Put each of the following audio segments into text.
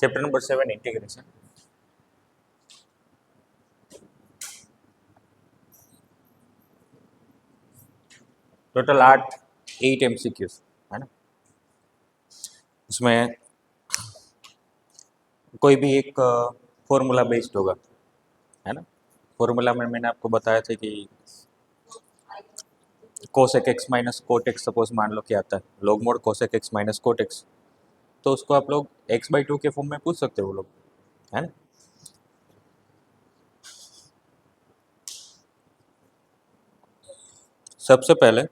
Chapter number 7 integration. Total 8 MCQs है ना। उसमें कोई भी एक फॉर्मूला बेस्ड होगा है ना। फॉर्मूला में मैंने आपको बताया था कि cosec x minus cot x suppose मान लो क्या आता है, log mode cosec x minus cot x. तो उसको आप लोग x/2 के फॉर्म में पूछ सकते हो वो लोग, है ना। सबसे पहले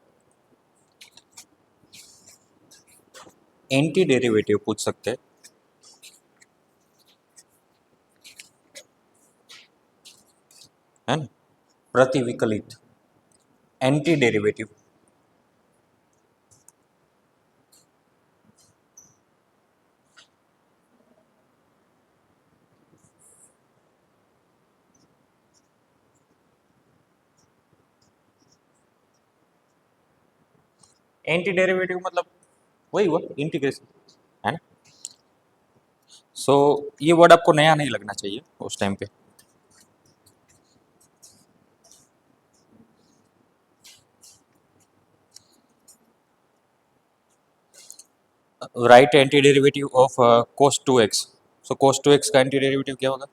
एंटी डेरिवेटिव पूछ सकते हैं, है ना। प्रतिविकलित एंटी डेरिवेटिव, एंटी डेरिवेटिव मतलब वही हुआ इंटीग्रेशन, है ना। सो ये वर्ड आपको नया नहीं लगना चाहिए उस टाइम पे। Right anti derivative of cos 2x। So cos 2x का एंटी डेरिवेटिव क्या होगा,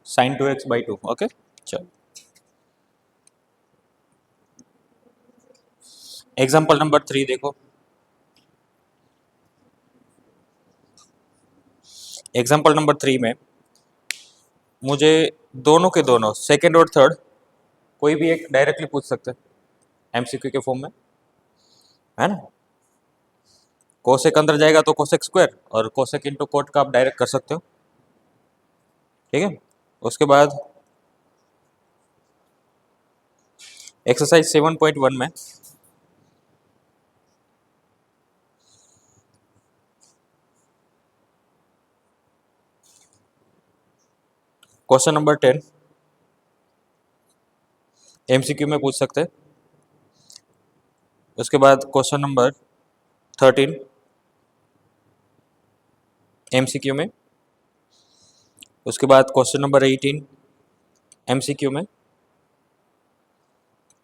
sin 2x/2। ओके चलो एग्जांपल नंबर 3 देखो। एग्जांपल नंबर 3 में मुझे दोनों के दोनों सेकंड और थर्ड कोई भी एक डायरेक्टली पूछ सकते हैं MCQ के फॉर्म में, है ना। कोसेक अंदर जाएगा तो कोसेक स्क्वायर और कोसेक इंटू कोट का आप डायरेक्ट कर सकते हो, ठीक है। उसके बाद एक्सरसाइज 7.1 में क्वेश्चन नंबर 10 MCQ में पूछ सकते हैं। उसके बाद क्वेश्चन नंबर 13 MCQ में। उसके बाद क्वेश्चन नंबर 18 MCQ में।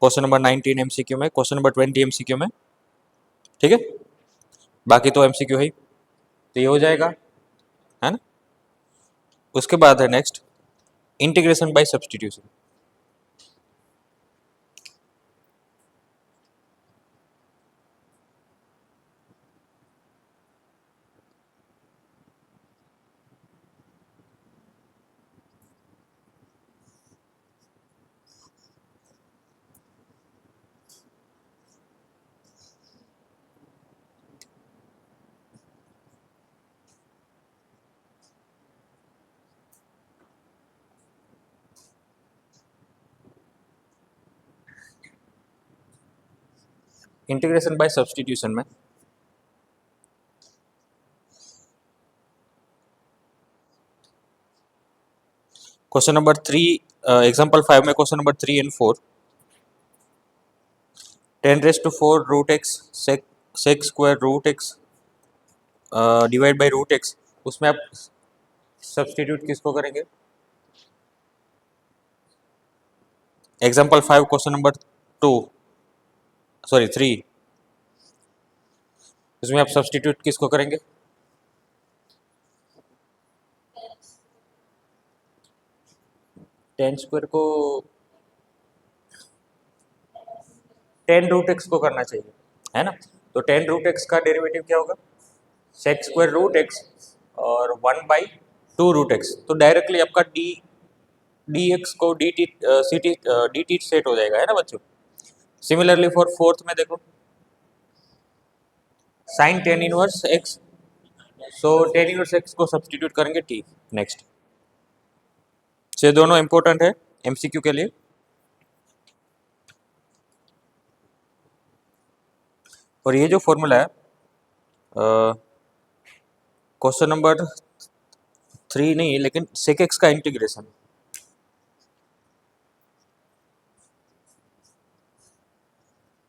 क्वेश्चन नंबर 19 MCQ में। क्वेश्चन नंबर 20 MCQ में, ठीक है। बाकी तो MCQ है ही, तो ये हो जाएगा, है ना। उसके बाद है next integration by substitution. Integration by substitution में क्वेश्चन नंबर 3 एग्जांपल 5 में question number 3 and 4 10⁻⁴ root x sec square root x divide by root x, उसमें आप सब्सटीट्यूट किसको करेंगे। एग्जांपल 5 क्वेश्चन नंबर 3 इसमें आप सब्सटीट्यूट किसको करेंगे। टेन स्क्वायर को 10√x को करना चाहिए, है ना। तो 10√x का डेरिवेटिव क्या होगा, सेक स्क्वायर रूट एक्स और 1/2√x। तो डायरेक्टली आपका डी एक्स को d t c t d t set हो जाएगा, है ना बच्चों। सिमिलरली फॉर फोर्थ में देखो साइन टेन इनवर्स एक्स, सो टेन इनवर्स एक्स को सब्सटीट्यूट करेंगे टी। नेक्स्ट ये दोनों इंपॉर्टेंट है MCQ के लिए। और ये जो फॉर्मूला है क्वेश्चन नंबर 3 नहीं लेकिन सेक एक्स का integration,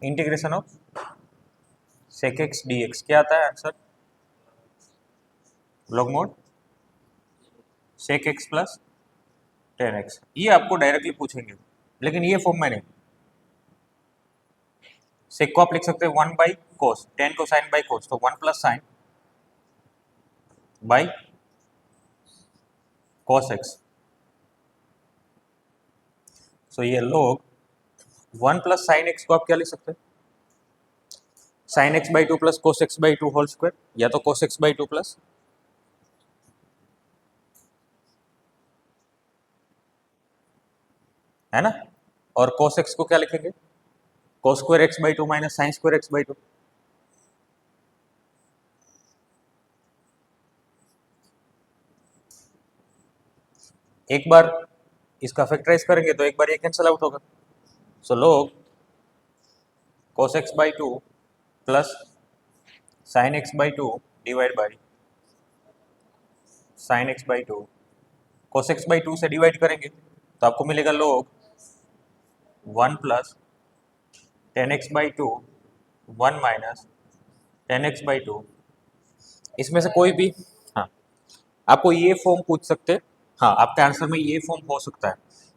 integration of sec x d x क्या आता है answer, log mod sec x plus 10x, ये आपको डायरेक्टली पूछेंगे, लेकिन ये फॉर्म में नहीं। सेक को आप लिख सकते हैं 1/cos, 10 को साइन बाई कोस, तो 1 plus sign by cos x। सो ये log 1 प्लस साइन एक्स को आप क्या लिख सकते हैं, sine x by two plus cos x by two whole square, या तो cos x by two plus, है ना, और कोस एक्स को क्या लिखेंगे, cos square x by two minus sine square x by two. एक बार इसका फैक्टराइज करेंगे तो एक बार ये कैंसिल आउट होगा। सो log cos x by two plus sine x by to divide by sine x by to, cos x by two से divide करेंगे तो आपको मिलेगा log 1 plus 10x by to 1 minus 10x by to. इसमें से कोई भी, हाँ, आपको ये फॉर्म पूछ सकते हैं, हाँ आपके आंसर में ये फॉर्म हो सकता है,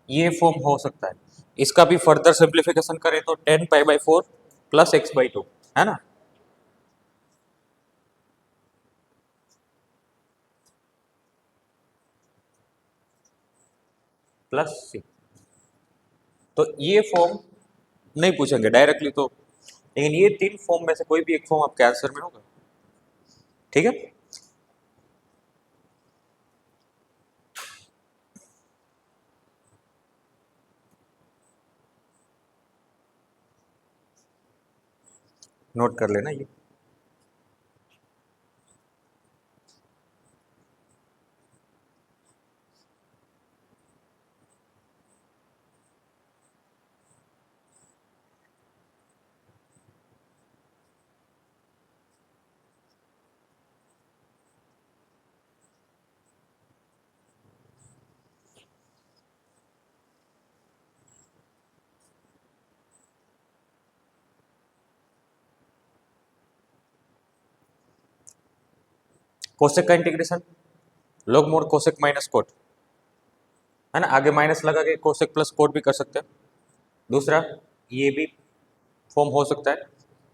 ये फॉर्म हो सकता है। इसका भी फर्दर सिंप्लीफिकेशन करें तो 10 pi by 4 plus x by two, है ना, प्लस सी। तो ये फॉर्म नहीं पूछेंगे डायरेक्टली तो, लेकिन ये तीन फॉर्म में से कोई भी एक फॉर्म आपके आंसर में होगा। ठीक है, नोट कर लेना ये। कोसेक का integration log mode cosec minus cot, है ना, आगे माइनस लगा के कोसेक प्लस कोट भी कर सकते हैं। दूसरा ये भी फॉर्म हो सकता है,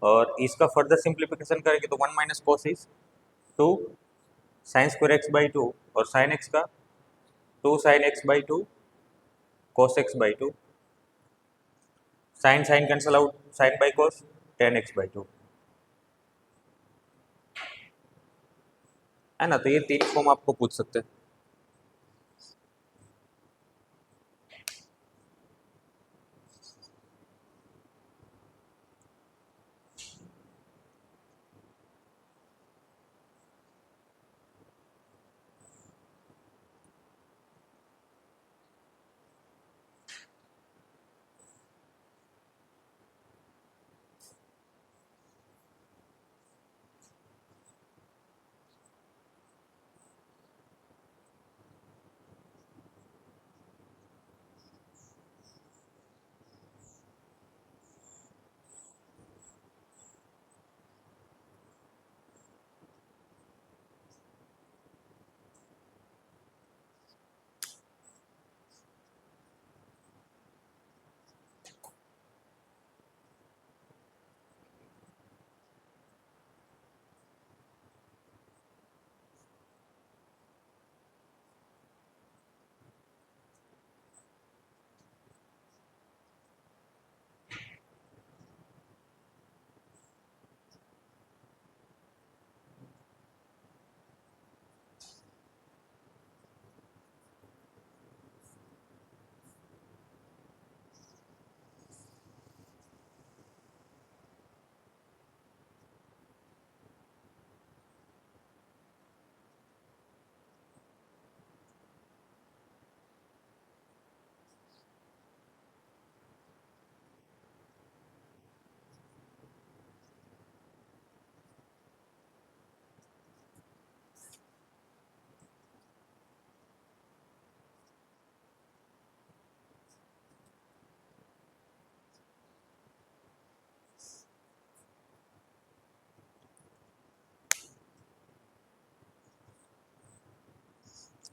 और इसका फर्दर सिंप्लीफिकेशन करेंगे तो 1 minus cos is 2 sine square x by two, और साइन एक्स का 2 sine x by two cos x by two, sine sine cancel out, sine by cos 10x by two, है ना। तो ये तीन फॉर्म आपको पूछ सकते हैं।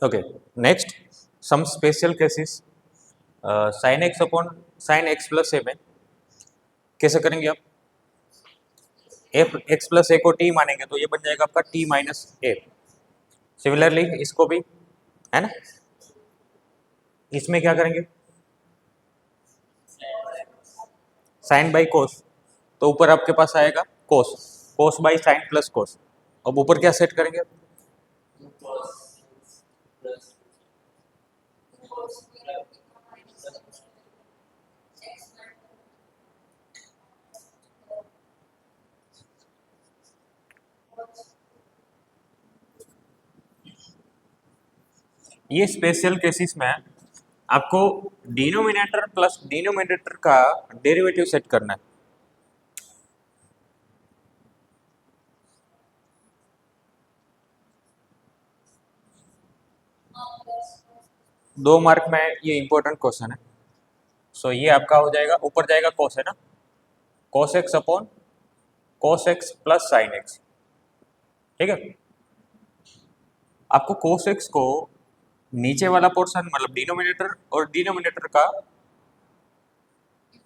Okay, next some special cases, sine x upon sine x plus a में कैसे करेंगे आप? एफ एक्स प्लस ए को टी मानेंगे तो ये बन जाएगा आपका टी माइनस ए। सिमिलरली इसको भी, है ना, इसमें क्या करेंगे? साइन बाई कोस, तो ऊपर आपके पास आएगा कोस, कोस बाई साइन प्लस कोस। अब ऊपर क्या सेट करेंगे? ये स्पेशल केसेस में आपको डिनोमिनेटर प्लस डिनोमिनेटर का डेरिवेटिव सेट करना है। दो मार्क में ये इंपॉर्टेंट क्वेश्चन है। सो ये आपका हो जाएगा, ऊपर जाएगा कोस, है ना, cos x upon cos x plus sine x. ठीक है, आपको कोस एक्स को नीचे वाला पोर्शन मतलब डिनोमिनेटर और डिनोमिनेटर का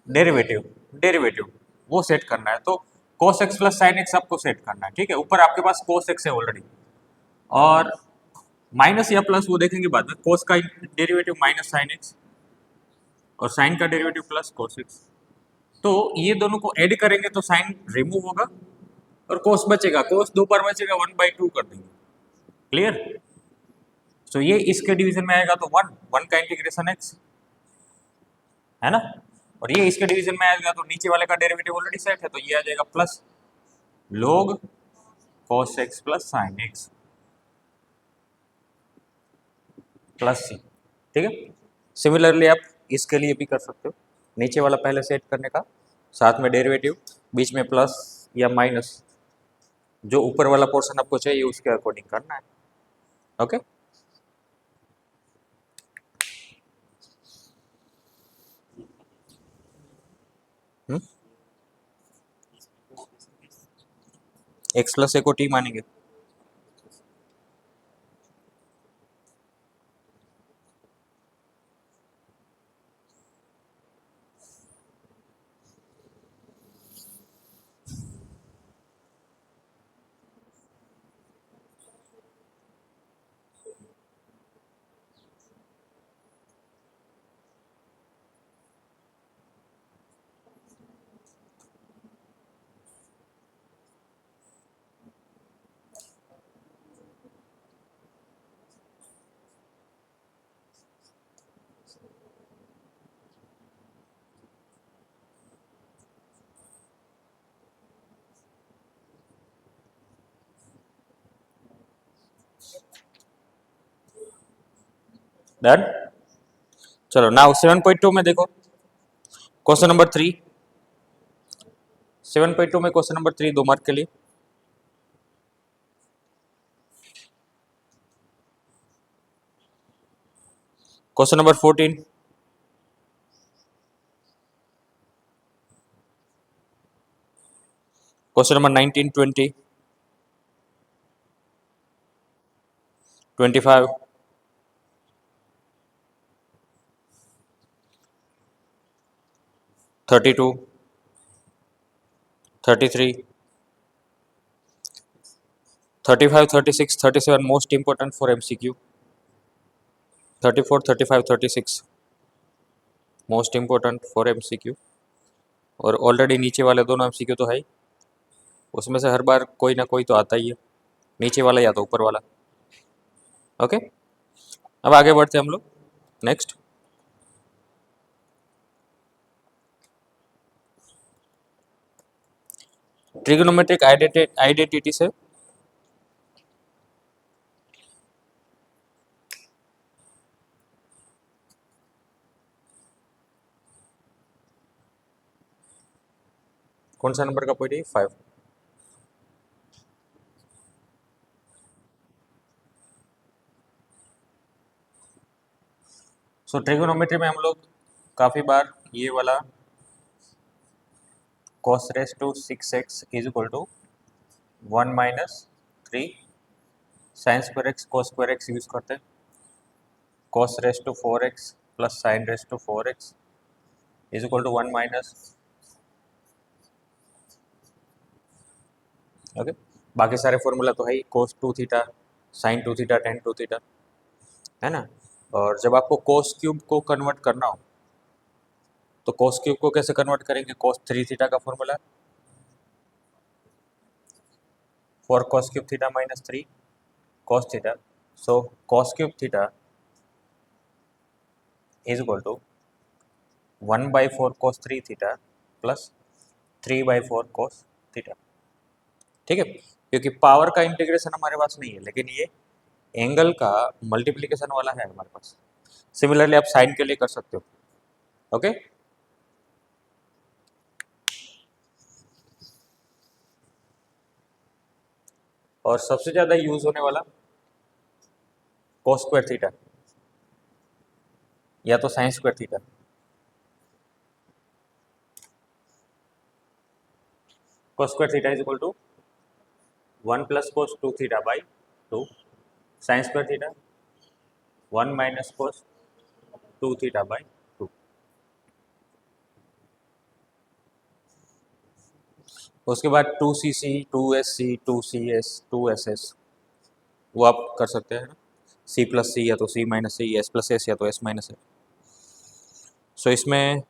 डेरिवेटिव डेरिवेटिव वो सेट करना है। तो cos x plus sine x आपको सेट करना है। ठीक है, ऊपर आपके पास कोस एक्स है ऑलरेडी, और माइनस या प्लस वो देखेंगे बाद में। कोस का डेरिवेटिव माइनस साइन एक्स और साइन का डेरिवेटिव प्लस कोस एक्स। तो ये दोनों को ऐड करेंगे तो साइन रिमूव होगा और कोस बचेगा, कोस दो बार बचेगा, 1/2 कर देंगे। क्लियर? सो ये इसके डिवीजन में आएगा तो 1 का इंटीग्रेशन एक्स, है ना, और ये इसके डिवीजन में आएगा तो नीचे वाले का डेरिवेटिव ऑलरेडी सेट है तो ये आ जाएगा plus log cos x plus sine x plus सी। ठीक है, सिमिलरली आप इसके लिए भी कर सकते हो, नीचे वाला पहले सेट करने का, साथ में डेरिवेटिव, बीच में प्लस या माइनस, जो ऊपर वाला पोर्शन आपको चाहिए उसके अकॉर्डिंग करना है। ओके, एक्स प्लस ए को टी मानेंगे। डन। चलो नाउ 7.2 में देखो, क्वेश्चन नंबर 3, 7.2 में क्वेश्चन नंबर 3 2 मार्क के लिए। Question number 14, question number 19, 20, 25, 32, 33, 35, 36, 37 most important for MCQ, 34, 35, 36 most important for MCQ, और ऑलरेडी नीचे वाले दोनों एमसीक्यू तो है ही, उसमें से हर बार कोई ना कोई तो आता ही है, नीचे वाला या तो ऊपर वाला। ओके, अब आगे बढ़ते हैं हम लोग। नेक्स्ट, ट्रिग्नोमेट्रिक आइडेंटिटी से कौन सा नंबर का पॉइंट है? 5। सो ट्रिगोनोमेट्री में हम लोग काफ़ी बार ये वाला cos raise to 6x is equal to 1 - 3 sin square x cos square x use करते हैं। cos raised to 4x plus sin raised to 4x is equal to 1 minus, okay. बाकी सारे फॉर्मूला तो है ही, cos 2 theta, sin 2 theta, tan 2 theta, है ना। और जब आपको cos क्यूब को कन्वर्ट करना हो तो cos क्यूब को कैसे कन्वर्ट करेंगे? cos 3 थीटा का formula, 4 cos cube theta minus 3 cos theta, so cos cube theta is equal to 1/4 cos 3 theta plus 3/4 cos theta, ठीक है। क्योंकि पावर का इंटीग्रेशन हमारे पास नहीं है, लेकिन ये एंगल का मल्टीप्लिकेशन वाला है हमारे पास। सिमिलरली आप साइन के लिए कर सकते हो, ओके। और सबसे ज्यादा यूज होने वाला cos स्क्वायर थीटा या तो sin square theta. cos square theta is equal to 1 plus cos 2 theta by 2, sin square theta 1 minus cos 2 theta by 2। उसके बाद 2cc, 2sc, 2cs, 2ss वो आप कर सकते हैं, c प्लस सी या तो c माइनस सी, s प्लस एस या तो s माइनस एस। सो इसमें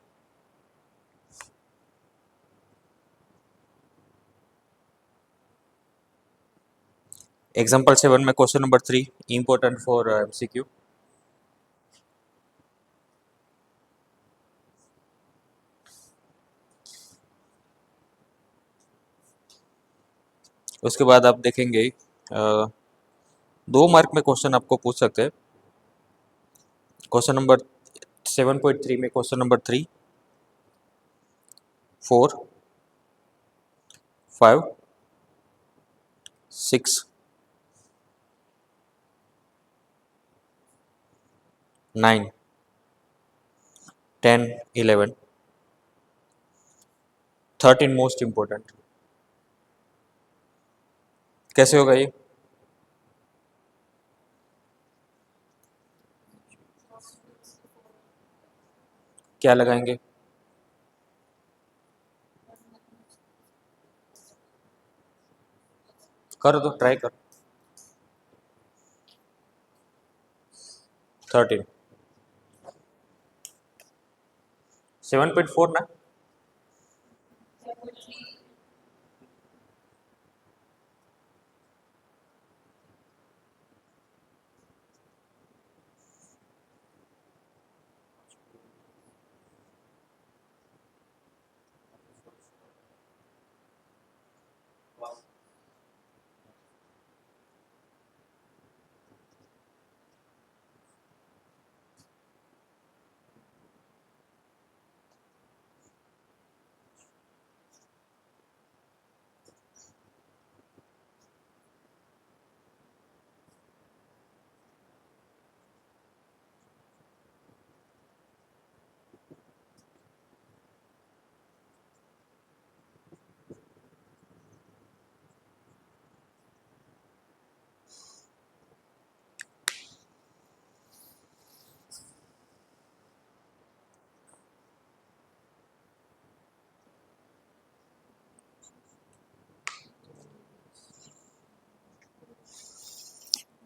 एग्जाम्पल 7 में question number 3 important for MCQ। उसके बाद आप देखेंगे 2 मार्क में क्वेश्चन आपको पूछ सकते हैं। क्वेश्चन नंबर 7.3 में क्वेश्चन नंबर 3, 4, 5, 6, 9, 10, 11, 13 मोस्ट इम्पोर्टेंट। कैसे होगा ये? क्या लगाएंगे? कर दो, ट्राई कर। 13, 7.4 ना।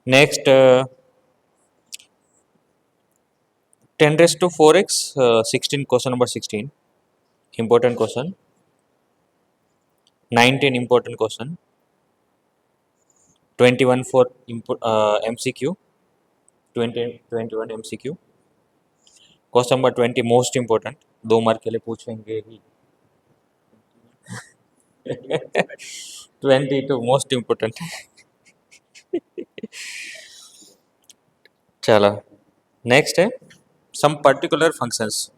Next 10 raised to 4x, 16 question number 16 important question, 19 important question, 21 for MCQ, 20 21 MCQ, question number 20 most important, 2 mark के लिए पूछेंगे ही। 22 मोस्ट इम्पोर्टेंट। चलो नेक्स्ट है सम पर्टिकुलर फंक्शंस।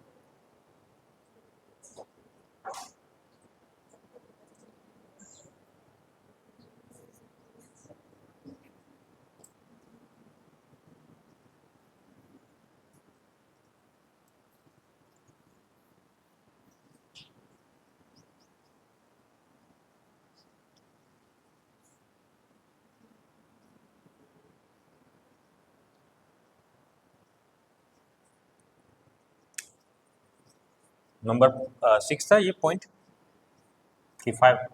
नंबर 6 था ये पॉइंट कि 5?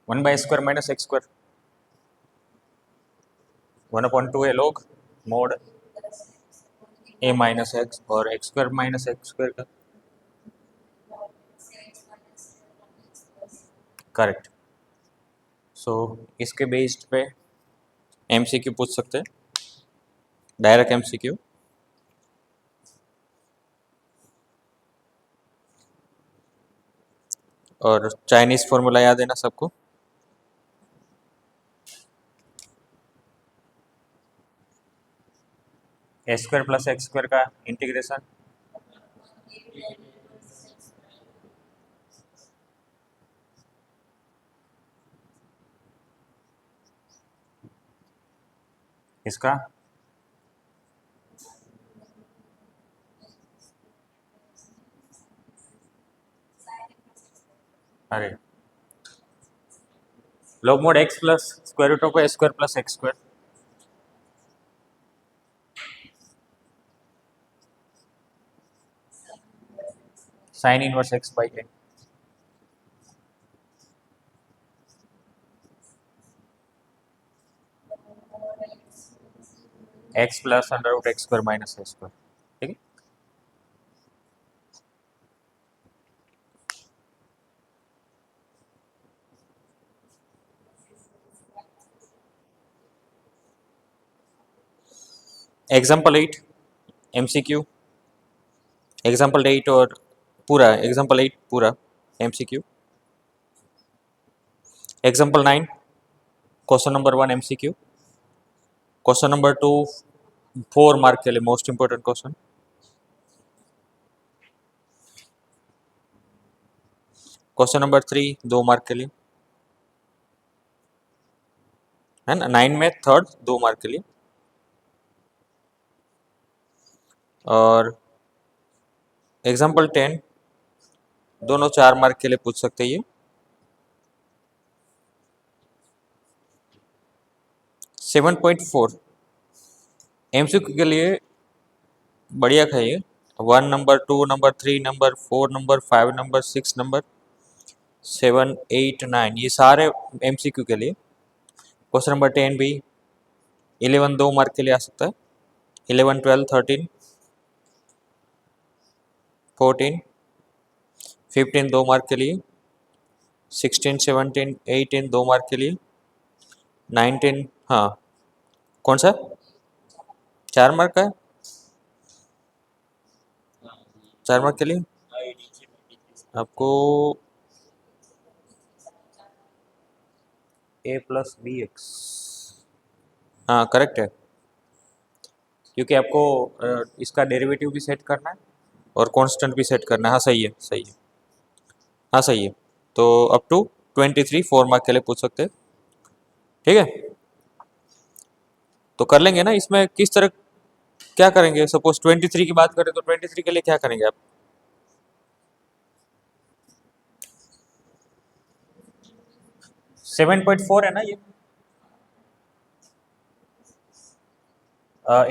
One by square minus x square 1/2 है log mod a minus x और x square minus x square का करेक्ट। सो इसके बेस्ड पे एमसीक्यू पूछ सकते हैं, डायरेक्ट एमसीक्यू। और चाइनीज फॉर्मूला याद है ना सबको? A square plus x square का इंटीग्रेशन इसका अरे log mod x plus square root of a square plus x square sine inverse x by a x plus under root x square minus A square. ठीक है, example 8 MCQ, example 8 और पूरा example 8 पूरा MCQ. Example 9 question number 1 MCQ, question number 2 4 mark के लिए most important question, question number 3 2 mark के लिए है ना, 9 में थर्ड 2 मार्क के लिए, और एग्जाम्पल 10 दोनों 4 मार्क के लिए पूछ सकते हैं। ये 7.4 एमसीक्यू के लिए बढ़िया था ये। 1 number 2 number 3 number 4 number 5 number 6 number 7 8 9 ये सारे एमसीक्यू के लिए। क्वेश्चन नंबर 10 भी 11 2 मार्क के लिए आ सकता है, 11 12 13 14 15 2 मार्क के लिए, 16 17 18 2 मार्क के लिए, 19 हाँ कौन सा 4 मार्क का है, 4 मार्क के लिए आपको ए प्लस बी एक्स, हाँ करेक्ट है, क्योंकि आपको इसका डेरिवेटिव भी सेट करना है और कांस्टेंट भी सेट करना है। हाँ सही है, सही है, हाँ सही है। तो अप टू 23 4 मार्क के लिए पूछ सकते हैं। ठीक है, तो कर लेंगे ना इसमें किस तरह, क्या करेंगे? सपोज 23 की बात करें तो 23 के लिए क्या करेंगे आप? सेवन पॉइंट फोर है ना ये,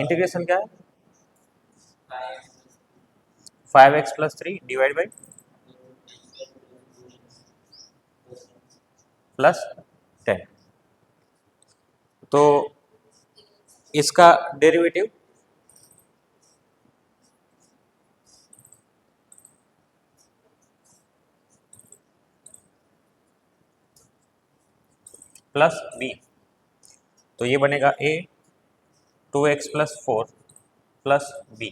इंटीग्रेशन क्या है? 5x+3 डिवाइड बाई +10, तो इसका डेरिवेटिव प्लस बी, तो ये बनेगा a 2x+4 plus b.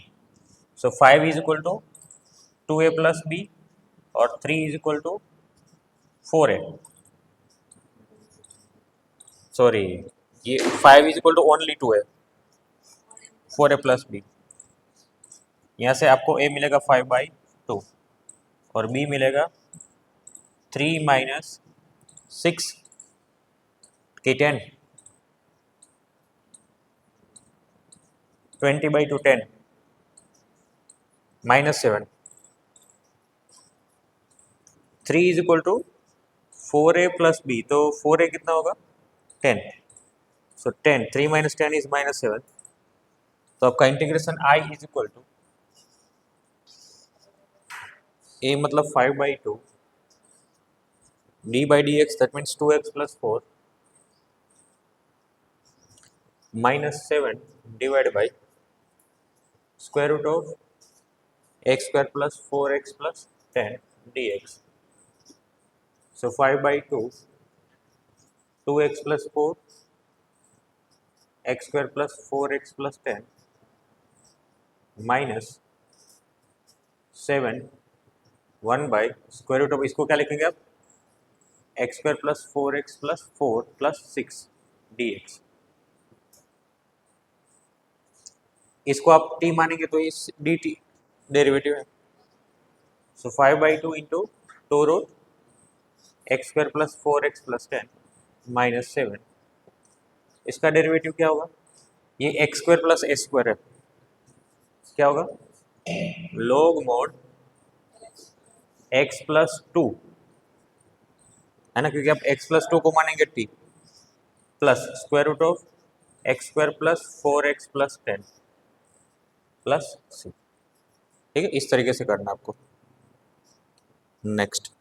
So 5 is equal to 2a plus b और 3 is equal to 4a, sorry ये 5 is equal to only 2a, 4a plus b. यहाँ से आपको a मिलेगा 5/2 और b मिलेगा 3 - 6 कि 10 20/2 10 -7 3 is equal to 4a plus b, तो 4a कितना होगा 10, सो 10 3 - 10 इज -7, तो आपका इंटीग्रेशन i is equal to a मतलब 5/2 d/dx, that means 2x + 4 -7 divide by square root of x² + 4x + 10 dx, so 5/2 2x + 4 x² + 4x + 10 minus 7 1 by square root of, इसको क्या लिखेंगे आप x² + 4x + 4 + 6 dx, इसको आप t मानेंगे तो इस dt डेरिवेटिव है, सो 5/2 into 2 root x² + 4x + 10 minus 7, इसका डेरिवेटिव क्या होगा, ये x² + a² है, क्या होगा log mod x + 2 है ना, क्योंकि आप x + 2 को मानेंगे t plus square root of x² + 4x + 10 plus c, ठीक है, इस तरीके से करना आपको। Next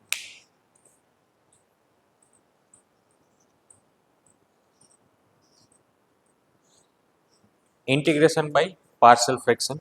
integration by partial fraction,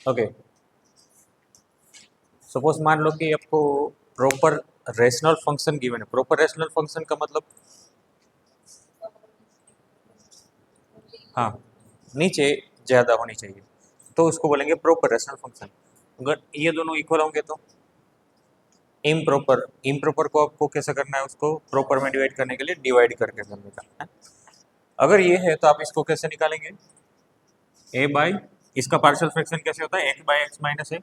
okay suppose मान लो कि आपको प्रॉपर रेशनल फंक्शन गिवन है, प्रॉपर रेशनल फंक्शन का मतलब हाँ नीचे ज़्यादा होनी चाहिए, तो उसको बोलेंगे प्रॉपर रेशनल फंक्शन। अगर ये दोनों इक्वल होंगे तो इम्प्रॉपर, इम्प्रॉपर को आपको कैसे करना है, उसको प्रॉपर में डिवाइड करने के लिए डिवाइड करके करने का है। अगर ये है तो आप इसको कैसे निकालेंगे, ए बाई, इसका पार्शियल फ्रैक्शन कैसे होता है, x by x minus a,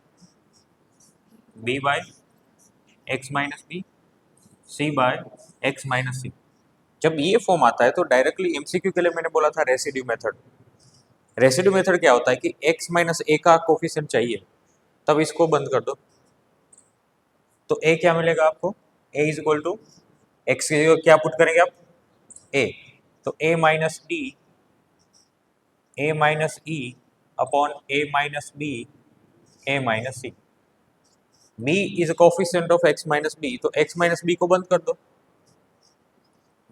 b by x minus b, c by x minus c. जब ये फॉर्म आता है तो डायरेक्टली एमसीक्यू के लिए मैंने बोला था रेसिड्यू मेथड। रेसिड्यू मेथड क्या होता है कि x माइनस ए का कोफिशिएंट चाहिए, तब इसको बंद कर दो, तो a क्या मिलेगा आपको, a is equal to x क्या पुट करेंगे आप a, तो a minus d a minus E upon a minus b a minus c. b is coefficient of x minus B, तो x माइनस बी को बंद कर दो,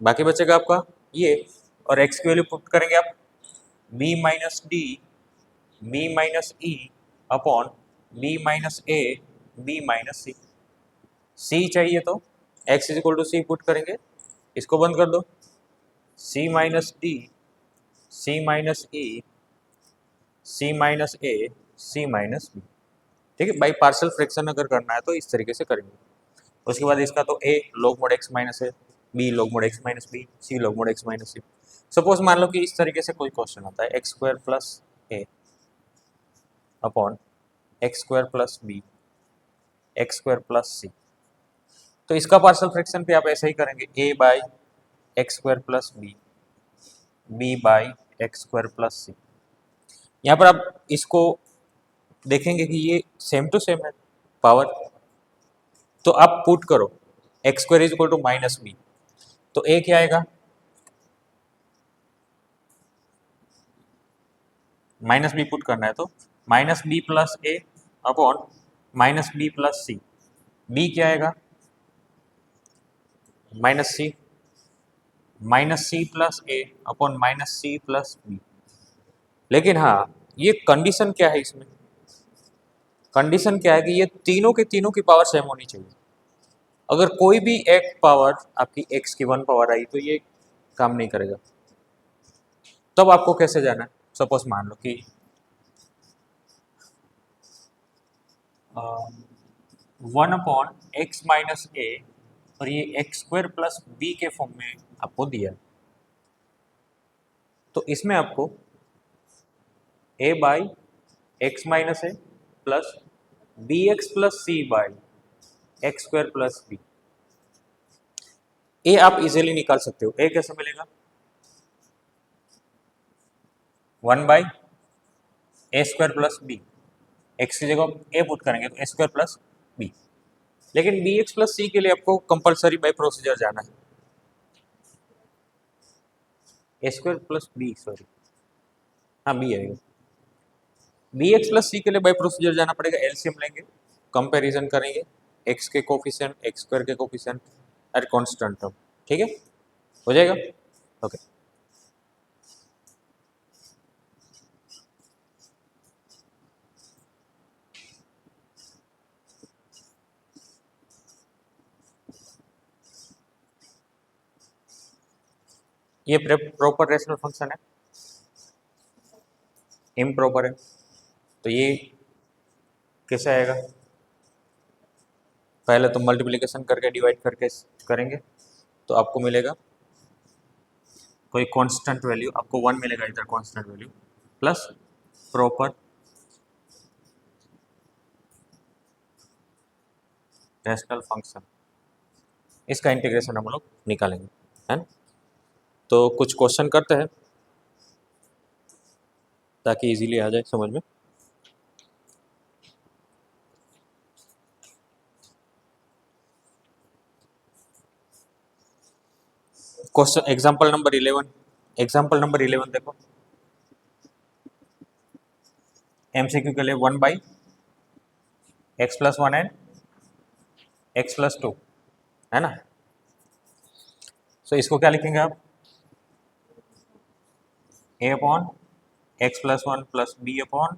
बाकी बचेगा आपका ये, और x की वैल्यू पुट करेंगे आप b minus D b minus E upon b minus A b minus C. c चाहिए तो x is equal to C put करेंगे, इसको बंद कर दो, c minus D c minus E c minus A c minus B, ठीक है। By partial fraction अगर करना है तो इस तरीके से करेंगे। उसके बाद इसका तो a log mod x minus है, b log mod x minus B, c log mod x minus C. Suppose मान लो कि इस तरीके से कोई क्वेश्चन आता है x² plus A, upon X square plus B X square plus C. तो इसका पार्शियल फ्रैक्शन भी आप ऐसे ही करेंगे, A by X square plus B by X square plus C. यहाँ पर आप इसको देखेंगे कि ये सेम टू सेम है पावर, तो आप पुट करो X square is equal to minus B, तो ए क्या आएगा, माइनस बी पुट करना है तो minus B plus A upon minus B plus C. B क्या आएगा, minus C plus A upon minus C plus B. लेकिन हाँ, ये कंडीशन क्या है इसमें, कंडीशन क्या है कि ये तीनों के तीनों की पावर सेम होनी चाहिए। अगर कोई भी एक पावर आपकी एक्स की वन पावर आई तो ये काम नहीं करेगा। तब आपको कैसे जाना है, सपोज मान लो कि one upon X minus A और ये एक्स स्क्वायर प्लस बी के फॉर्म में आपको दिया, तो इसमें आपको A by x minus A plus B X plus C by X square plus B. A आप इजीली निकाल सकते हो, ए कैसे मिलेगा, one by A square plus B, X की जगह ए पुट करेंगे तो ए स्क्वायर प्लस बी। लेकिन बी एक्स प्लस सी के लिए आपको कंपलसरी बाय प्रोसीजर जाना है, ए स्क्वायर प्लस बी, सॉरी हाँ बी आएगा, बी एक्स प्लस सी के लिए बाय प्रोसीजर जाना पड़ेगा, एलसीएम लेंगे, कंपैरिजन करेंगे, एक्स के कोफिशिएंट एक्स स्क्वायर के कोफिशिएंट और कांस्टेंट टर्म, ठीक है, हो जाएगा ओके। ये प्रॉपर रेशनल फंक्शन है, इम्प्रॉपर है, तो ये कैसे आएगा, पहले तो मल्टीप्लिकेशन करके डिवाइड करके करेंगे तो आपको मिलेगा कोई कांस्टेंट वैल्यू, आपको वन मिलेगा इधर constant value plus proper rational function, इसका इंटीग्रेशन हम लोग निकालेंगे, है ना। तो कुछ क्वेश्चन करते हैं ताकि इजीली आ जाए समझ में। Question example number 11, example number 11 देखो, एमसीक्यू के लिए one by x plus one and X plus two, है ना। सो इसको क्या लिखेंगे आप, A upon X plus one plus B upon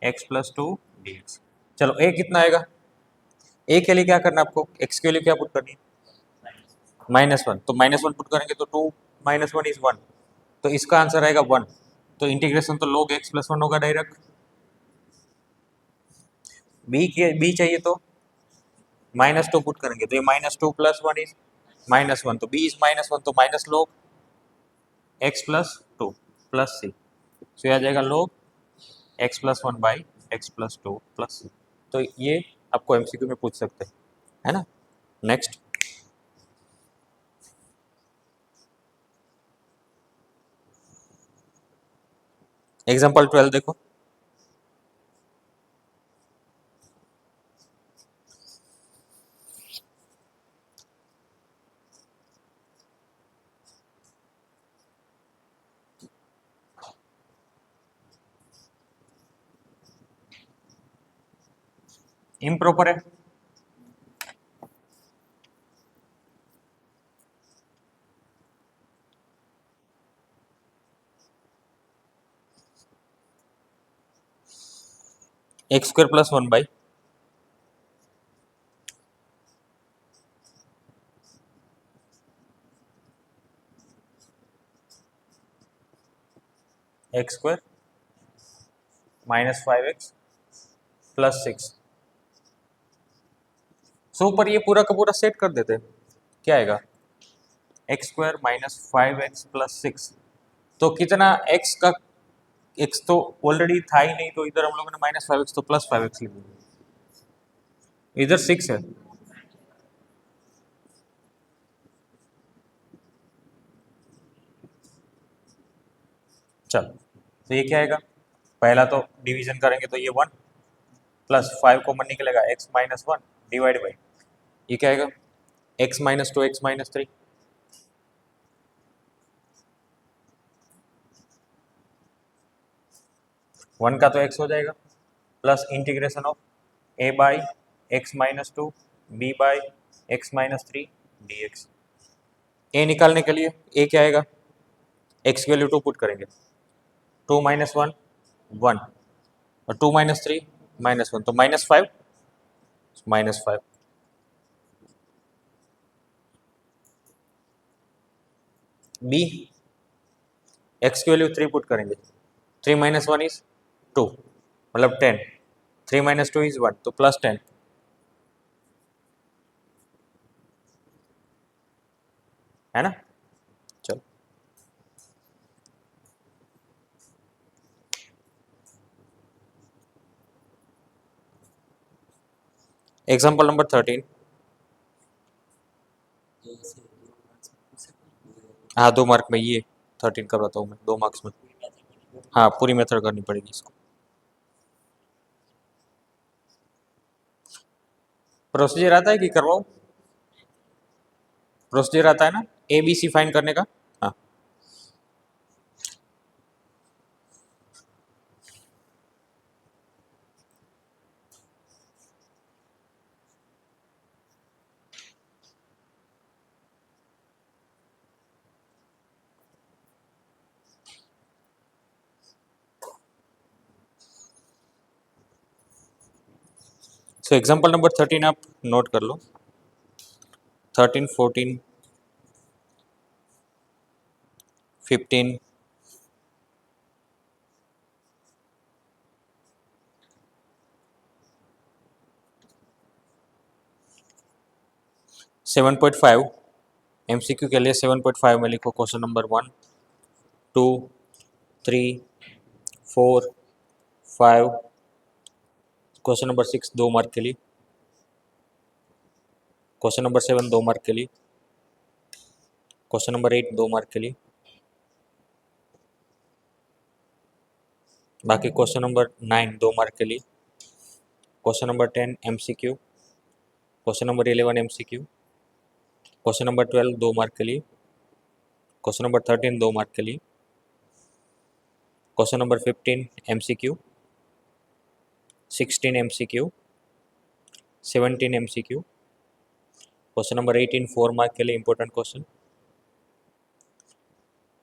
X plus two D X. चलो ए कितना आएगा, ए के लिए क्या करना है आपको, एक्स के लिए क्या पुट करनी है, माइनस वन, तो माइनस वन पुट करेंगे तो two minus one is one, तो इसका आंसर आएगा वन, तो इंटीग्रेशन तो log एक्स प्लस वन होगा डायरेक्ट। बी चाहिए तो माइनस टू पुट करेंगे तो ये minus two plus one is minus one, तो बी इज माइनस वन, तो minus log X plus two plus C, तो यह आ जाएगा log X plus one by x plus two plus C. तो ये आपको एमसीक्यू में पूछ सकते हैं, है ना। नेक्स्ट एग्जांपल 12 देखो, इम्प्रॉपर है, X square plus one by X square minus five X plus six. So ऊपर ये पूरा का पूरा सेट कर देते हैं, क्या आएगा, x square minus five X plus six, तो कितना एक्स का एक्स तो ऑलरेडी था ही नहीं, तो इधर हम लोगों ने -5x तो +5x लिख दिया, इधर 6 है। चल, तो ये क्या आएगा, पहला तो डिवीजन करेंगे तो ये 1 +5 कॉमन निकलेगा, x-1 डिवाइड बाई, ये क्या आएगा, x-2 x-3, 1 का तो x हो जाएगा, plus integration of a by x-2 b by x-3 dx। a निकालने के लिए a क्या आएगा, x की वैल्यू 2 पुट करेंगे, 2 - 1 1 और 2 - 3 -1, तो -5 -5। b x की वैल्यू 3 पुट करेंगे, 3 - 1 इज 2 मतलब 10, 3 - 2 इज 1 तो +10, है ना। चलो एग्जाम्पल नंबर 13। हाँ 2 मार्क में, ये 13 करवाता हूँ मैं 2 मार्क्स में। हाँ पूरी मेथड करनी पड़ेगी इसको। प्रोसीजर आता है कि करवाओ, प्रोसीजर आता है ना ए बी सी फाइंड करने का। हाँ सो एग्जाम्पल नंबर 13 आप नोट कर लो, 13 14 15 7.5 एमसीक्यू के लिए 7.5 में लिखो question number 1 2 3 4 5, question number 6 2 mark के लिए, क्वेश्चन नंबर 7 2 मार्क के लिए, क्वेश्चन नंबर 8 2 मार्क के लिए, बाकी क्वेश्चन नंबर 9 2 मार्क के लिए, question number 10 MCQ, question number 11 MCQ, question number 12 2 mark के लिए, क्वेश्चन नंबर 13 2 मार्क के लिए, question number 15 MCQ, 16 MCQ, 17 MCQ, question number 18 4 mark के लिए important question,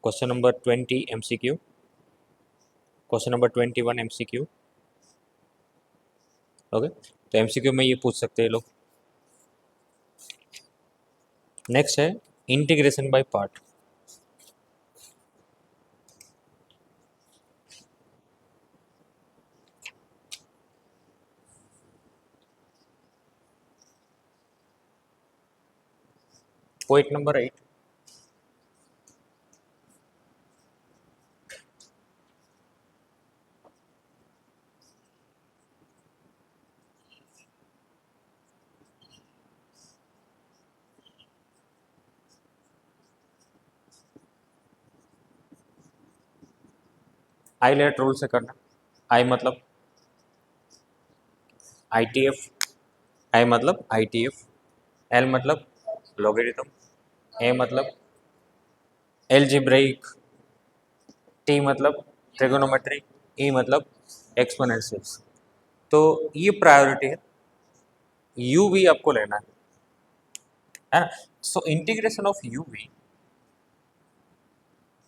question number 20 MCQ, question number 21 MCQ. Okay, तो MCQ में ये पूछ सकते हैं लोग। नेक्स्ट है integration by part. Point number 8, eyelet rule से करना। आई मतलब आईटीएफ, आई मतलब आईटीएफ, एल मतलब लॉगरिथम, ए मतलब एलजेब्रिक, टी मतलब ट्रिगोनोमेट्री, ई मतलब एक्सपोनेंशियल्स। तो ये प्रायोरिटी है, यू वी आपको लेना है ना। So integration of u v,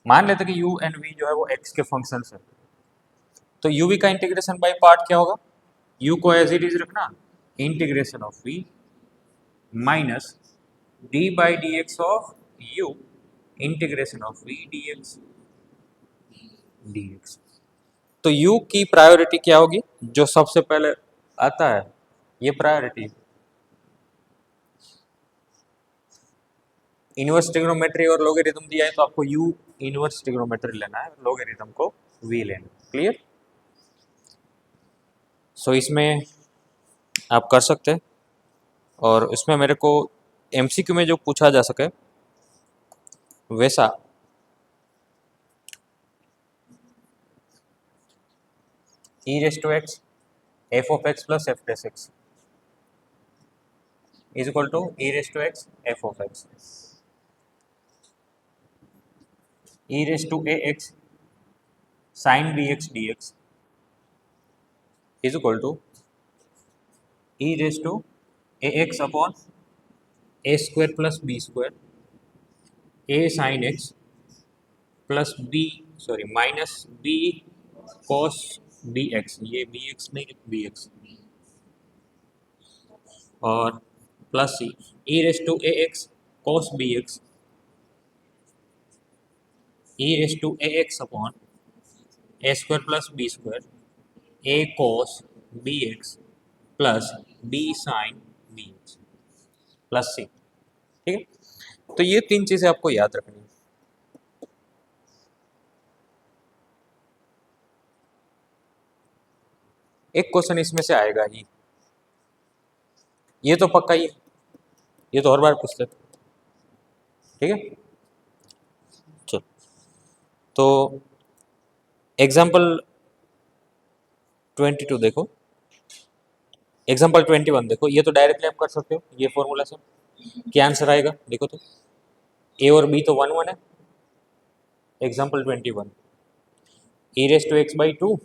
मान लेते कि यू एंड वी जो है वो एक्स के फंक्शन है, तो यू वी का इंटीग्रेशन बाय पार्ट क्या होगा, यू को एज इट इज रखना, integration of v minus d by d x of u, integration of v d x d x. तो u की प्रायोरिटी क्या होगी, जो सबसे पहले आता है ये प्रायोरिटी। इनवर्स ट्रिग्नोमेट्री और लॉगरिथम दिया है तो आपको u इनवर्स ट्रिग्नोमेट्री लेना है, लॉगरिथम को वी लेना। क्लियर? सो इसमें आप कर सकते हैं, और इसमें मेरे को एमसीक्यू में जो पूछा जा सके वैसा e raised to x f of x plus f dash x is equal to e raised to x f of x, e raised to ax sin bx dx is equal to e raised to ax upon a square plus b square a sin x plus B, sorry minus B cos B X, ये B X नहीं B X, और plus C E raise to A X cos B X, E raise to A X upon A square plus B square A cos B X plus B sine B X plus सी। ठीक है, तो ये तीन चीजें आपको याद रखनी है। एक क्वेश्चन इसमें से आएगा ही, ये तो पक्का ही है, ये तो हर बार पूछते। ठीक है, चलो तो एग्जाम्पल 22 देखो, एग्जाम्पल 21 देखो, ये तो डायरेक्टली आप कर सकते हो ये फॉर्मूला से। क्या आंसर आएगा देखो तो, ए और बी तो 1 1 है। Example 21 E raise to X by 2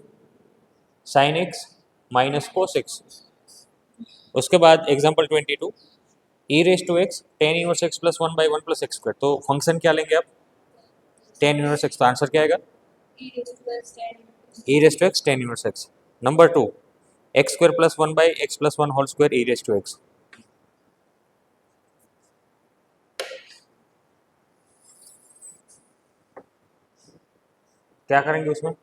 sine X minus cos X. उसके बाद example 22 E raise to X tan inverse X plus 1 by 1 plus x square. तो फंक्शन क्या लेंगे आप, टेन इनवर्स एक्स, तो आंसर क्या आएगा E raise to X tan inverse X. Number 2 X square plus 1 by x plus 1 whole square E raise to x. क्या करेंगे उसमें,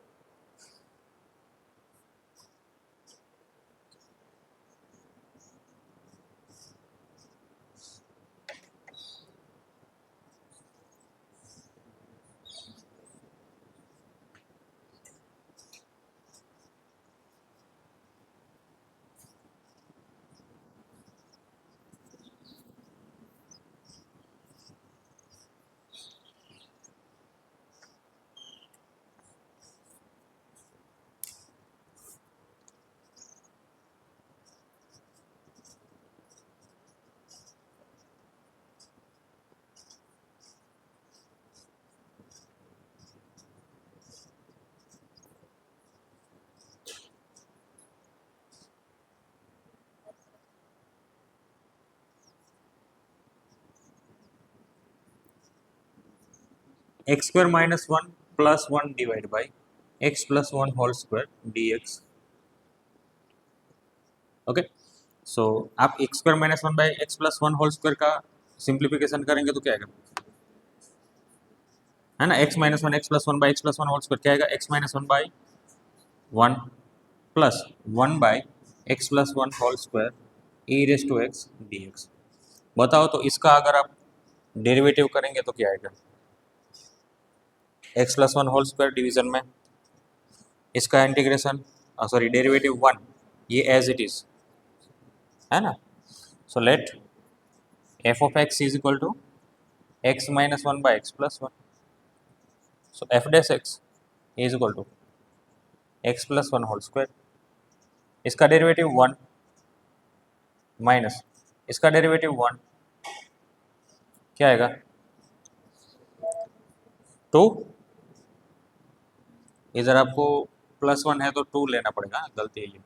X square minus 1 plus 1 divide by x plus 1 whole square D X. Okay, so आप X square minus 1 by x plus 1 whole square का simplification करेंगे तो क्या आएगा, है ना, X minus 1 X plus 1 by x plus 1 whole square क्या आएगा, X minus 1 by 1 plus 1 by x plus 1 whole square E raise to x d x. बताओ तो इसका अगर आप डेरिवेटिव करेंगे तो क्या आएगा, x plus 1 whole square division में इसका इंटीग्रेशन, सॉरी डेरिवेटिव 1, ये एज इट इज है ना। So let f of x is equal to x minus 1 by x plus 1। So f dash x is equal to x plus 1 whole square, इसका derivative 1 minus इसका derivative 1, क्या आएगा 2। इधर आपको plus 1 है तो 2 लेना पड़ेगा, गलती है ये।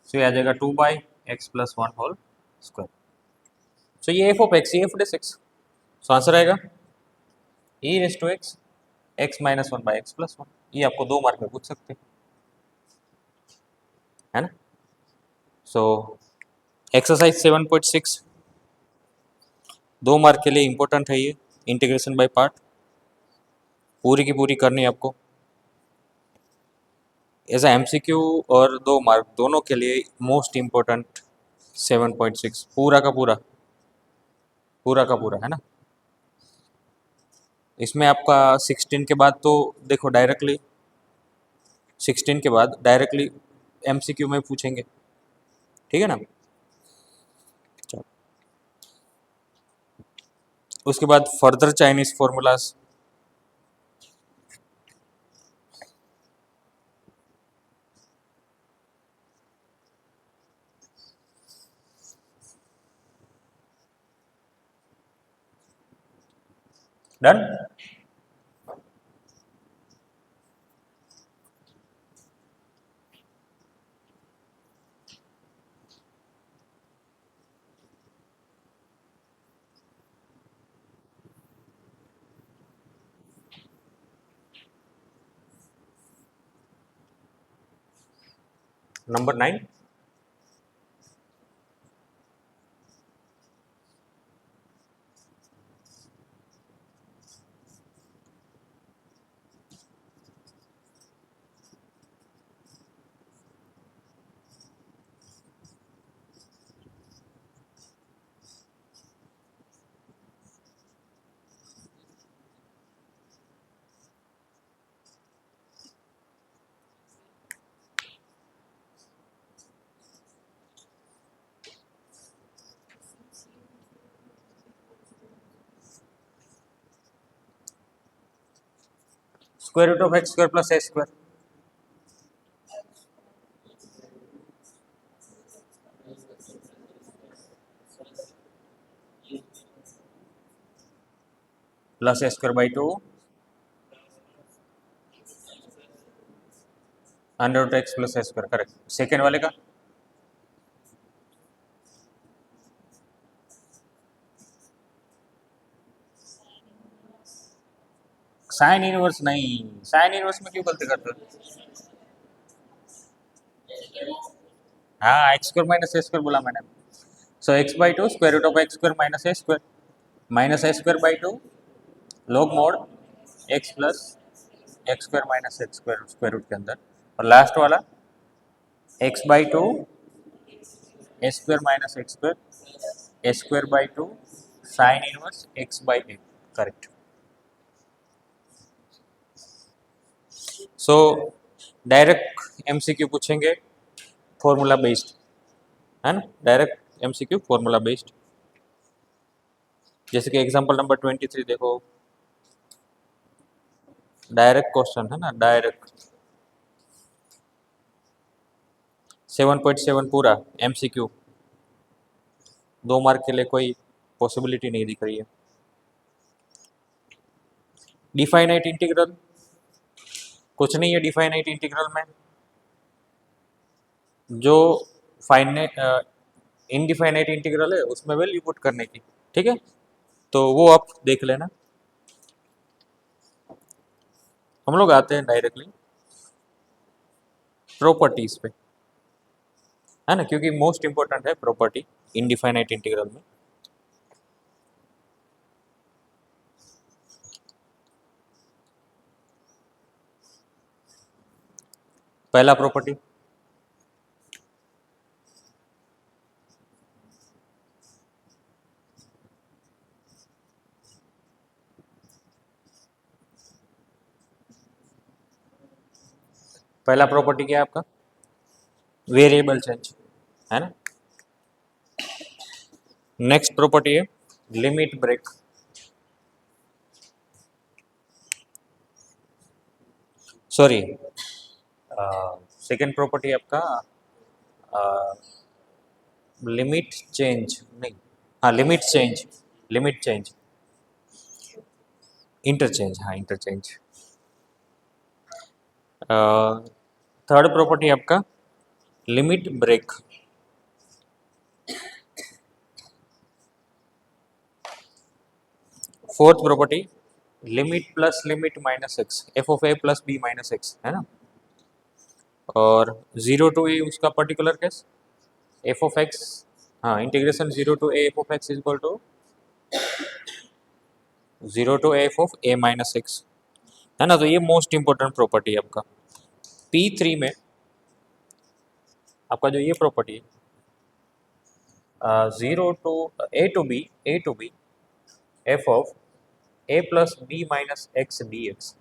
सो ये आ जाएगा 2 by x plus 1 whole square. So ये एफ ऑफ एक्स, ये F dash X, so answer आएगा E raise to X X minus 1 by x plus 1। ये आपको 2 मार्क में पूछ सकते हैं, है ना। सो एक्सरसाइज 7.6 2 मार्क के लिए इंपॉर्टेंट है, ये इंटीग्रेशन बाय पार्ट पूरी की पूरी करनी है आपको। एज एमसीक्यू और 2 मार्क दोनों के लिए मोस्ट इम्पोर्टेंट 7.6 पूरा का पूरा है ना। इसमें आपका 16 के बाद तो देखो डायरेक्टली 16 के बाद डायरेक्टली एमसीक्यू में पूछेंगे, ठीक है ना। चलो, उसके बाद further Chinese formulas. Done. Number 9। Square root of X square plus A square. Plus A square by 2 under root X plus A square, correct. Second वाले का साइन इनवर्स नहीं, साइन इनवर्स में क्यों गलती करते हो? हाँ, एक्स स्क्वायर माइनस ए square बोला मैंने। So X by two square root of X square minus A square by two log mod x plus x square minus x square square root के अंदर, और लास्ट वाला x by two a square minus x square a square by two sine inverse x by a, correct. So direct MCQ पूछेंगे formula based, है ना, direct MCQ formula based. जैसे कि example number 23 देखो, डायरेक्ट क्वेश्चन है ना, direct 7.7 पूरा MCQ, 2 mark के लिए कोई पॉसिबिलिटी नहीं दिख रही है। डिफाइनाइट इंटीग्रल कुछ नहीं है, डिफाइनाइट इंटीग्रल में जो फाइनाइट इनडिफाइनाइट इंटीग्रल है उसमें वैल्यू पुट करने की, ठीक है, तो वो आप देख लेना। हम लोग आते हैं डायरेक्टली प्रॉपर्टीज पे, है ना, क्योंकि मोस्ट इंपॉर्टेंट है प्रॉपर्टी इनडिफाइनाइट इंटीग्रल में। पहला प्रॉपर्टी, पहला प्रॉपर्टी क्या है आपका? वेरिएबल चेंज, है ना। नेक्स्ट प्रॉपर्टी है limit break. Sorry, second property आपका लिमिट चेंज नहीं, हाँ limit change, limit change, interchange, हाँ इंटरचेंज। थर्ड प्रॉपर्टी आपका limit break. Fourth property limit plus limit minus X, F of A plus B minus X, है ना। और 0 to A उसका particular case F of X, हाँ integration 0 to A F of x is equal to 0 to F of A minus X, है ना। तो ये most important property है आपका। P3 में आपका जो ये प्रॉपर्टी है 0 to a to b f of A plus B minus x d x.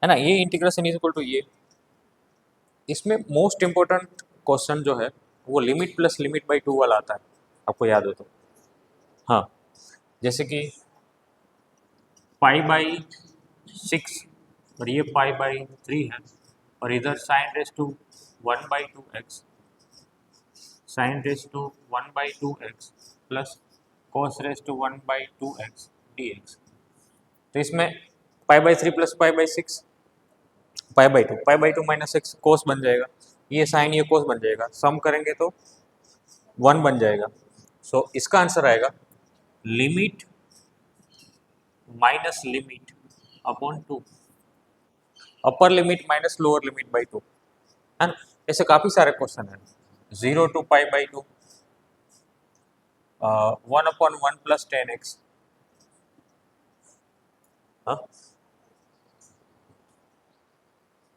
है ना, ये इंटीग्रेशन इज इक्वल टू ये। इसमें मोस्ट इंपॉर्टेंट क्वेश्चन जो है वो limit plus limit by two वाला आता है, आपको याद हो तो। हाँ, जैसे कि पाई बाई 6 और ये पाई बाई 3 है, और इधर sine raise to 1/2x, sine raise to 1/2x plus cos raise to 1/2x dx। तो इसमें pi by 3 plus pi by 6, pi by two minus X cos बन जाएगा, ये साइन ये कोस बन जाएगा, सम करेंगे तो 1 बन जाएगा। सो इसका आंसर आएगा limit minus limit upon 2, upper limit minus lower limit by 2, है ना। ऐसे काफी सारे क्वेश्चन हैं। 0 to pi by 2, 1/1 plus 10x,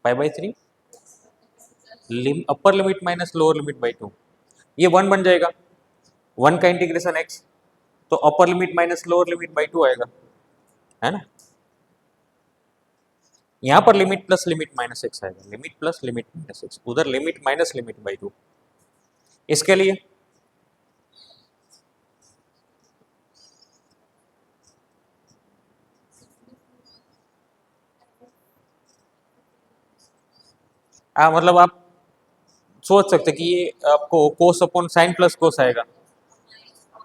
pi by 3, upper limit minus lower limit by 2, ये 1 बन जाएगा। 1 का इंटीग्रेशन x, तो upper limit minus lower limit by 2 आएगा, है ना। यहाँ पर limit plus limit minus X आएगा, limit plus limit minus X, उधर लिमिट माइनस लिमिट बाई 2। इसके लिए मतलब आप सोच सकते कि ये आपको कोस अपॉन साइन प्लस कोस आएगा,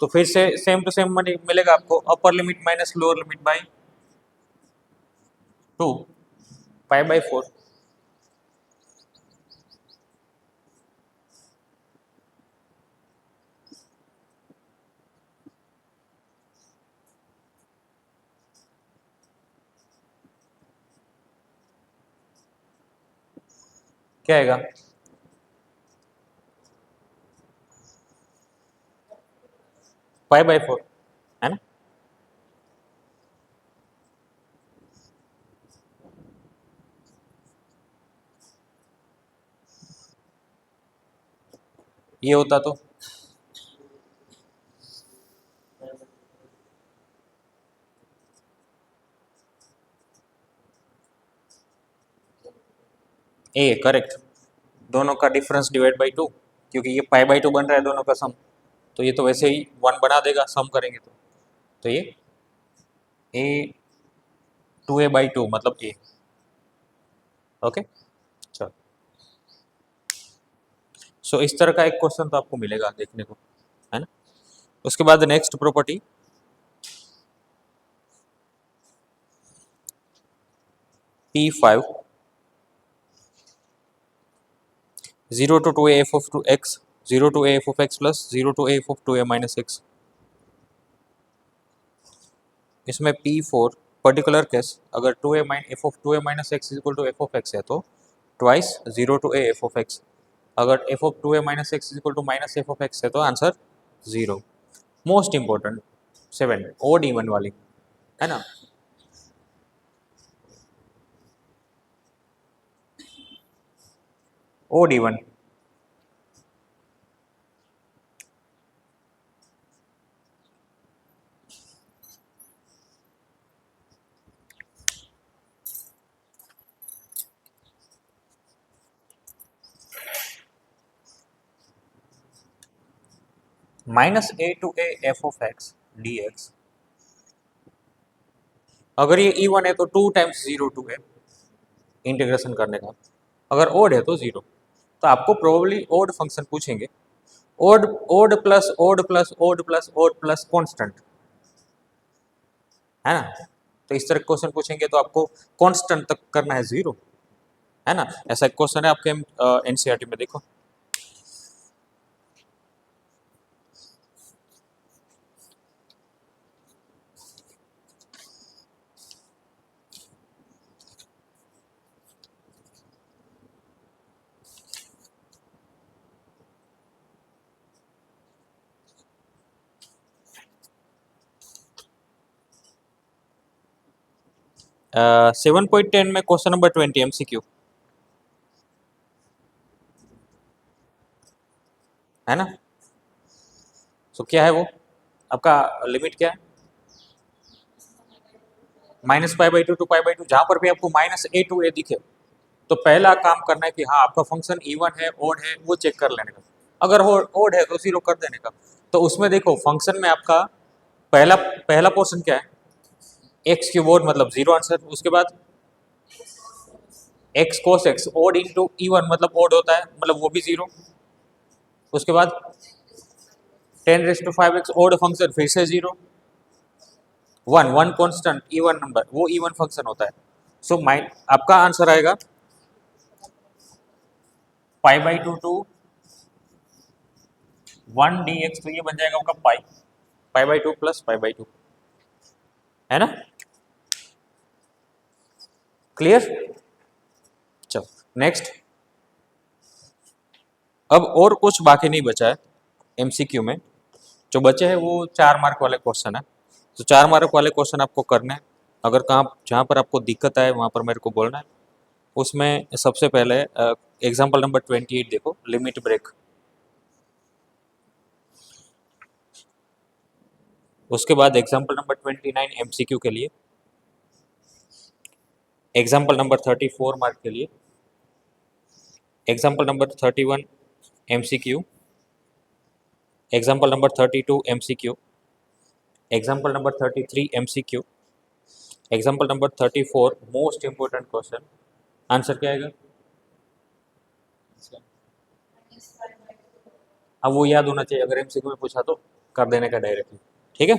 तो फिर से सेम टू सेम मिलेगा आपको, अपर limit minus lower limit by 2 pi by 4। क्या आएगा? पाई बाई 4, है ना। ये होता तो ए करेक्ट, दोनों का डिफरेंस डिवाइड बाई 2, क्योंकि ये पाई बाई 2 बन रहा है दोनों का सम, तो ये तो वैसे ही 1 बना देगा सम करेंगे तो ये ए 2a/2 मतलब ए। ओके, चलो। सो इस तरह का एक क्वेश्चन तो आपको मिलेगा देखने को, है ना। उसके बाद next property, P5 0 to 2a f of 2x, 0 to a f of x plus 0 to a f of 2a minus x। इसमें P4 पर्टिकुलर केस, अगर 2a f of 2a minus x is equal to f of x है तो twice 0 to a f of x, अगर f of 2a minus x is equal to minus f of x है तो answer 0। Most important 7 odd even वाली, है ना। Odd even, minus a to a f of x dx, अगर ये even है तो 2 टाइम्स 0 to a इंटीग्रेशन करने का, अगर ओड है तो 0। तो आपको प्रोबेबली ओड फंक्शन पूछेंगे, odd odd plus odd plus odd plus odd plus constant, है ना। तो इस तरह क्वेश्चन पूछेंगे तो आपको कांस्टेंट तक करना है 0, है ना। ऐसा एक क्वेश्चन है आपके एनसीईआरटी में, देखो। uh, 7.10 में क्वेश्चन नंबर 20 एमसीक्यू। है ना। सो क्या है वो आपका लिमिट क्या है, -π/2 to π/2, जहाँ पर भी आपको -a to a दिखे तो पहला काम करना है कि हाँ आपका फंक्शन इवन है ओड है वो चेक कर लेने का। अगर वो ओड है तो 0 कर देने का। तो उसमें देखो फंक्शन में आपका पहला पहला पोर्शन क्या है, एक्स क्यूब ओड मतलब 0 आंसर। उसके बाद x cos x odd into even मतलब ओड होता है मतलब वो भी 0। उसके बाद 10⁵x ओड फंक्शन फिर से 0। 1 कॉन्स्टेंट इवन नंबर वो इवन फंक्शन होता है। सो माइन आपका आंसर आएगा π/2 to 1 dx, तो ये बन जाएगा आपका π/2 प्लस π/2, है ना। क्लियर। चलो नेक्स्ट। अब और कुछ बाकी नहीं बचा है एमसीक्यू में, जो बचे हैं वो 4 मार्क वाले क्वेश्चन है। तो 4 मार्क वाले क्वेश्चन आपको करने हैं। अगर कहाँ जहाँ पर आपको दिक्कत आए वहाँ पर मेरे को बोलना है। उसमें सबसे पहले एग्जाम्पल नंबर 28 देखो, लिमिट ब्रेक। उसके बाद एग्जाम्पल नंबर 29 एमसीक्यू के लिए, एग्जाम्पल नंबर 34 मार्क के लिए, example number 31 MCQ, example number 32 MCQ, example number 33 MCQ, example number 34 most important question. Answer क्या आएगा, अब वो याद होना चाहिए, अगर एमसीक्यू में पूछा तो कर देने का डायरेक्टली, ठीक है।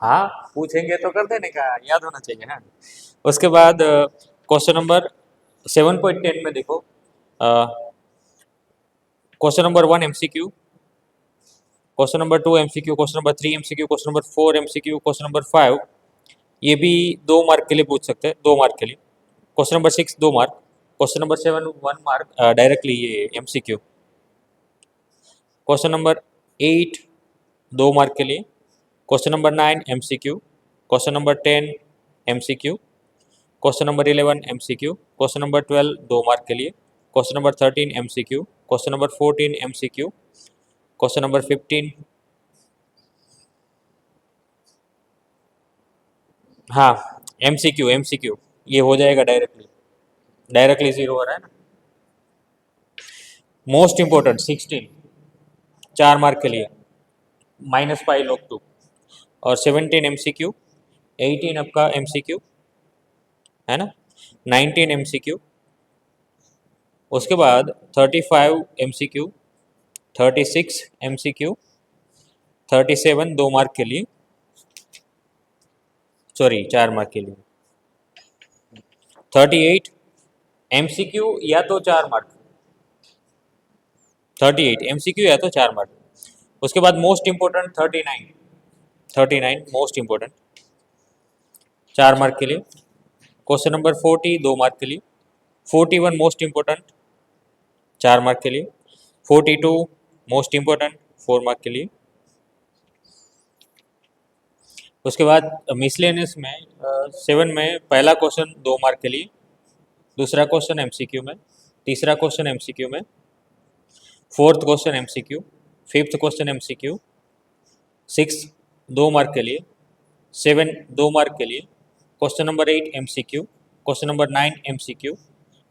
हाँ पूछेंगे तो कर देने का, याद होना चाहिए ना। उसके बाद क्वेश्चन नंबर 7.10 में देखो, question number 1 MCQ, question number 2 MCQ, question number 3 MCQ, question number 4 MCQ, question number 5 ये भी 2 मार्क के लिए पूछ सकते हैं, 2 मार्क के लिए। Question number 6 2 mark, question number 7 1 mark directly ये एमसीक्यू। क्वेश्चन नंबर 8 2 मार्क के लिए, question number 9 MCQ, question number 10 MCQ, question number 11 MCQ, question number 12 2 mark के लिए, question number 13 MCQ, question number 14 MCQ, question number 15, हाँ MCQ MCQ ये हो जाएगा directly, directly 0 हो रहा है ना। मोस्ट इंपोर्टेंट 16 4 मार्क के लिए -π/2, और 17 एमसीक्यू, 18 आपका एमसीक्यू है ना, 19 एमसीक्यू, उसके बाद 35 एमसीक्यू, 36 एमसीक्यू, 37 2 मार्क के लिए, सॉरी 4 मार्क के लिए, 38 एमसीक्यू या तो 4 मार्क, 38 एमसीक्यू या तो 4 मार्क। उसके बाद most important 39 most important 4 mark के लिए। क्वेश्चन नंबर 40 2 मार्क के लिए, 41 मोस्ट इंपोर्टेंट 4 मार्क के लिए, 42 मोस्ट इंपोर्टेंट 4 मार्क के लिए। उसके बाद मिसलेनियस में 7 में पहला क्वेश्चन 2 मार्क के लिए, दूसरा क्वेश्चन एमसीक्यू में, तीसरा क्वेश्चन एमसीक्यू में, fourth question MCQ, fifth question MCQ, 6 2 mark के लिए, 7 2 मार्क के लिए, question number 8 MCQ, question number 9 MCQ,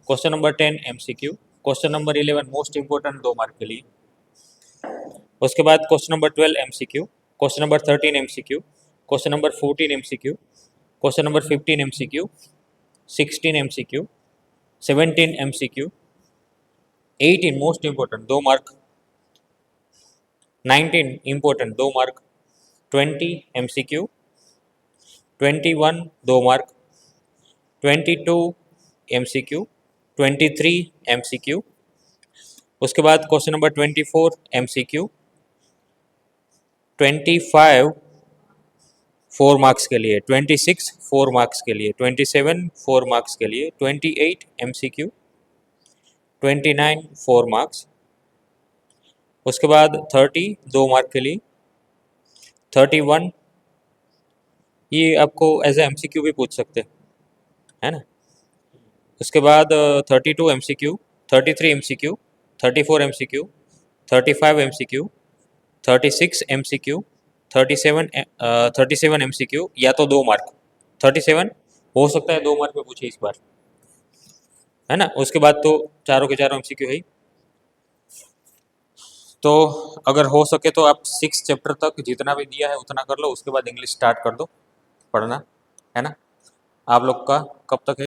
question number 10 MCQ, question number 11 most important 2 mark के लिए। उसके बाद question number 12 MCQ, question number 13 MCQ, question number 14 MCQ, question number 15 MCQ, 16 MCQ, 17 MCQ, 18 most important 2 mark, 19 important 2 mark, 20 MCQ, 21 2 mark, 22 MCQ, 23 MCQ. उसके बाद question number 24 MCQ, 25 4 marks के लिए, 26 4 marks के लिए, 27 4 मार्क्स के लिए, 28 एमसीक्यू, 29 4 मार्क्स। उसके बाद 30 2 मार्क के लिए, 31 ये आपको एज ए एमसीक्यू भी पूछ सकते हैं, है ना। उसके बाद 32 MCQ, 33 MCQ, 34 MCQ, 35 MCQ, 36 MCQ, 37 MCQ या तो 2 मार्क। 37 हो सकता है 2 मार्क में पूछे इस बार, है ना। उसके बाद तो चारों के चारों MCQ है ही। तो अगर हो सके तो आप 6 चैप्टर तक जितना भी दिया है उतना कर लो, उसके बाद इंग्लिश स्टार्ट कर दो पढ़ना, है ना। आप लोग का कब तक है?